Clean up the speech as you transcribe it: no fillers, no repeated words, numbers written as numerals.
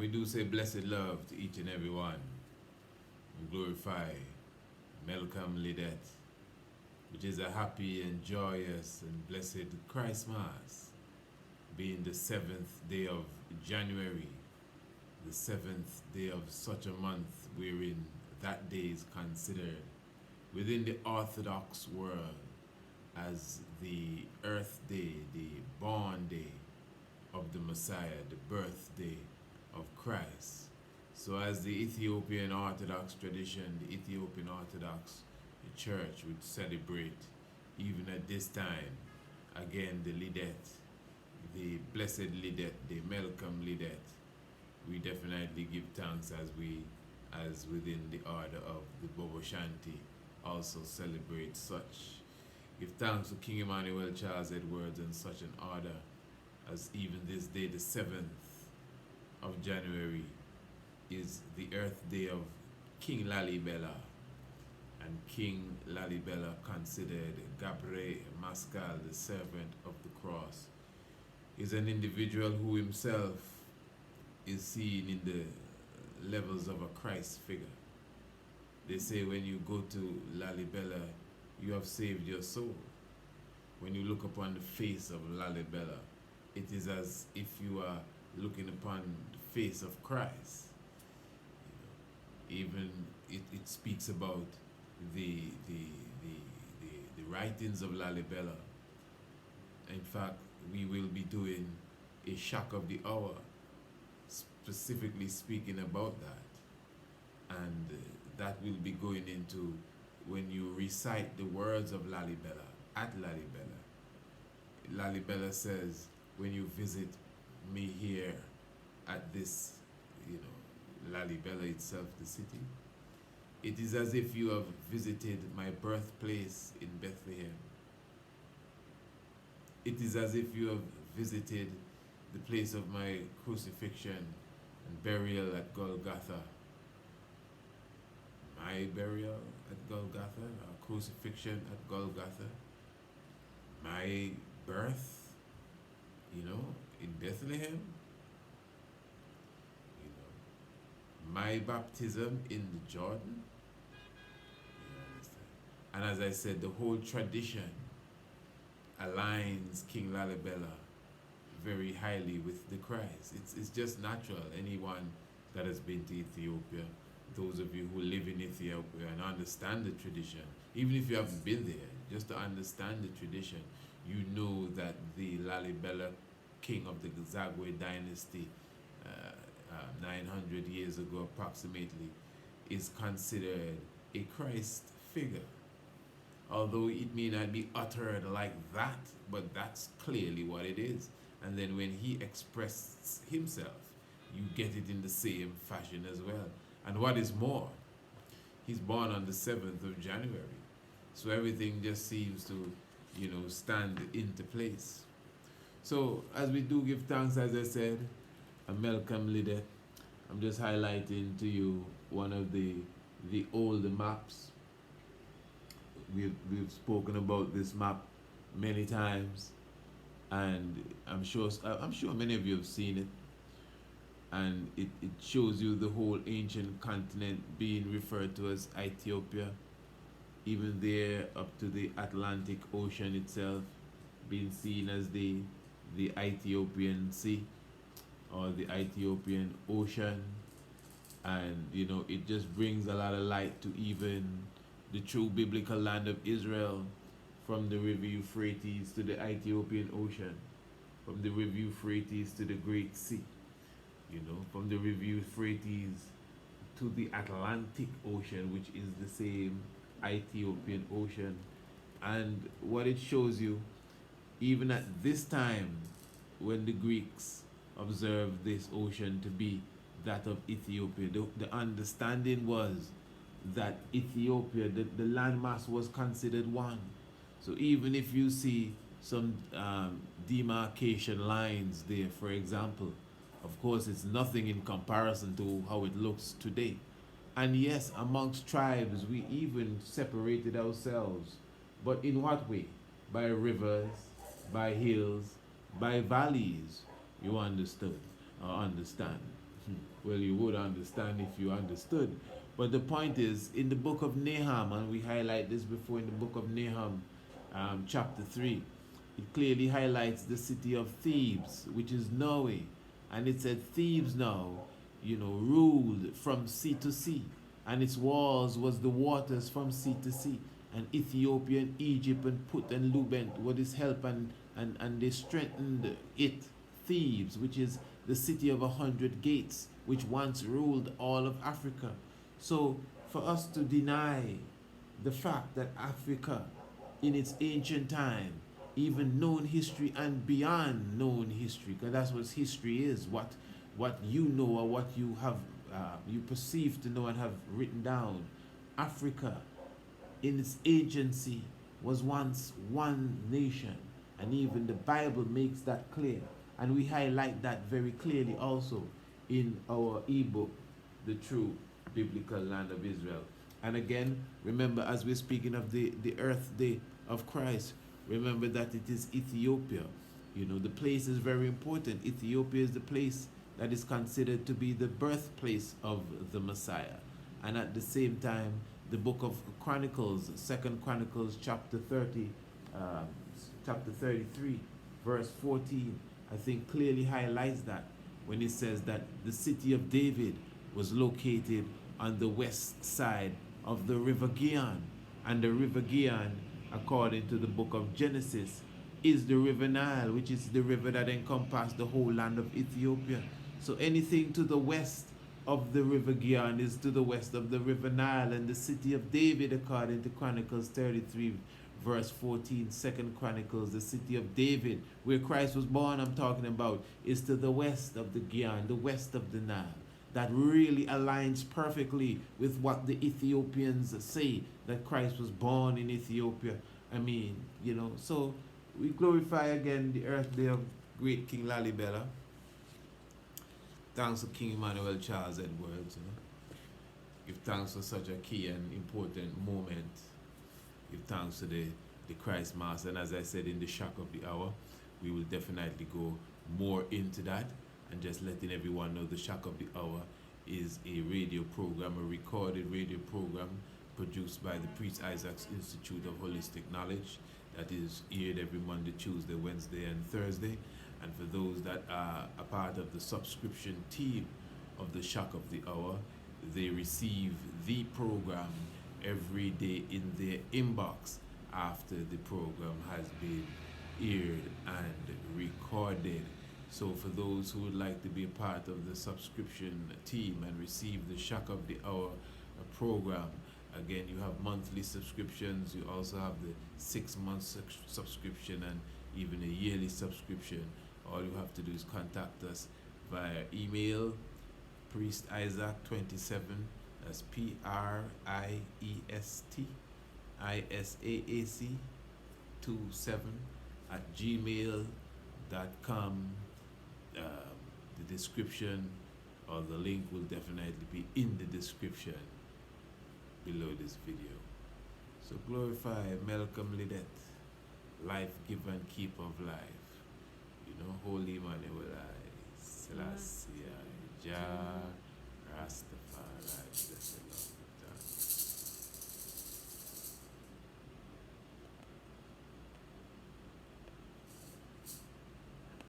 we do say blessed love to each and every one. We glorify Malcolm Lidet, which is a happy and joyous and blessed Christmas, being the 7th day of January, the 7th day of such a month wherein that day is considered within the Orthodox world as the Earth Day, the born day of the Messiah, the birthday of Christ. So as the Ethiopian Orthodox tradition, the Ethiopian Orthodox Church would celebrate even at this time, again the Lidet, the blessed Lidet, the Malcolm Lidet. We definitely give thanks as within the order of the Bobo Shanti also celebrate such. Give thanks to King Emmanuel Charles Edwards and such an order as even this day, the 7th of January, is the Earth Day of King Lalibela. And King Lalibela considered Gabriel Mascal, the servant of the cross, is an individual who himself is seen in the levels of a Christ figure. They say when you go to Lalibela, you have saved your soul. When you look upon the face of Lalibela, it is as if you are looking upon the face of Christ. Even it speaks about the writings of Lalibela. In fact, we will be doing a shock of the hour, specifically speaking about that. And that will be going into when you recite the words of Lalibela, at Lalibela. Lalibela says, when you visit me here at this, Lalibela itself, the city, it is as if you have visited my birthplace in Bethlehem. It is as if you have visited the place of my crucifixion and burial at Golgotha. My burial at Golgotha, our crucifixion at Golgotha, my birth, in Bethlehem, my baptism in the Jordan. And as I said, the whole tradition aligns King Lalibela very highly with the Christ. It's just natural. Anyone that has been to Ethiopia, those of you who live in Ethiopia and understand the tradition, even if you haven't been there, just to understand the tradition, you know that the Lalibela king of the Zagwe dynasty, 900 years ago approximately, is considered a Christ figure. Although it may not be uttered like that, but that's clearly what it is. And then when he expresses himself, you get it in the same fashion as well. And what is more, he's born on the 7th of January. So everything just seems to, stand into place. So as we do give thanks, as I said, I'm Malcolm Lidet. I'm just highlighting to you one of the older maps. We've spoken about this map many times, and I'm sure many of you have seen it. And it shows you the whole ancient continent being referred to as Ethiopia, even there up to the Atlantic Ocean itself being seen as the Ethiopian Sea or the Ethiopian Ocean. And it just brings a lot of light to even the true biblical land of Israel, from the river Euphrates to the Ethiopian Ocean, from the river Euphrates to the Great Sea, from the river Euphrates to the Atlantic Ocean, which is the same Ethiopian Ocean. And what it shows you, even at this time, when the Greeks observed this ocean to be that of Ethiopia, the understanding was that Ethiopia, the landmass, was considered one. So even if you see some demarcation lines there, for example, of course it's nothing in comparison to how it looks today. And yes, amongst tribes, we even separated ourselves. But in what way? By rivers, by hills, by valleys. You understand. Well, you would understand if you understood. But the point is, in the book of Nahum, and we highlight this before in the book of Nahum, chapter 3, it clearly highlights the city of Thebes, which is Norway. And it said Thebes now, ruled from sea to sea, and its walls was the waters from sea to sea. And Ethiopia and Egypt and Put and Lubent were this help, and they strengthened it. Thebes, which is the city of 100 gates, which once ruled all of Africa. So for us to deny the fact that Africa, in its ancient time, even known history and beyond known history, because that's what history is, what you know or what you have you perceive to know and have written down. Africa, in its agency, was once one nation, and even the Bible makes that clear, and we highlight that very clearly also in our ebook, The True Biblical Land of Israel. And again, remember, as we're speaking of the earth day of Christ, remember that it is Ethiopia. The place is very important. Ethiopia is the place that is considered to be the birthplace of the Messiah. And at the same time, the book of Chronicles, 2 Chronicles chapter 30, chapter 33, verse 14, I think clearly highlights that when it says that the city of David was located on the west side of the river Gihon. And the river Gihon, according to the book of Genesis, is the river Nile, which is the river that encompasses the whole land of Ethiopia. So anything to the west of the river Gihon is to the west of the river Nile. And the city of David, according to Chronicles 33, verse 14, 2 Chronicles, the city of David, where Christ was born, I'm talking about, is to the west of the Gihon, the west of the Nile. That really aligns perfectly with what the Ethiopians say, that Christ was born in Ethiopia. So we glorify again the earth day of great King Lalibela. Thanks to King Emmanuel Charles Edwards. Give thanks for such a key and important moment. Give thanks to the Christ Mass. And as I said, in the shock of the hour, we will definitely go more into that. And just letting everyone know, the shock of the hour is a radio program, a recorded radio program produced by the Priest Isaac's Institute of Holistic Knowledge, that is aired every Monday, Tuesday, Wednesday, and Thursday. And for those that are a part of the subscription team of the shock of the hour, they receive the program every day in their inbox after the program has been aired and recorded. So for those who would like to be a part of the subscription team and receive the shock of the hour program, again, you have monthly subscriptions. You also have the 6-month subscription and even a yearly subscription. All you have to do is contact us via email, priestisaac27, that's PRIEST @gmail.com. The description or the link will definitely be in the description below this video. So glorify Malcolm Lidet, life giver and keeper of life. Holy Emmanuel, Selassie, Jah.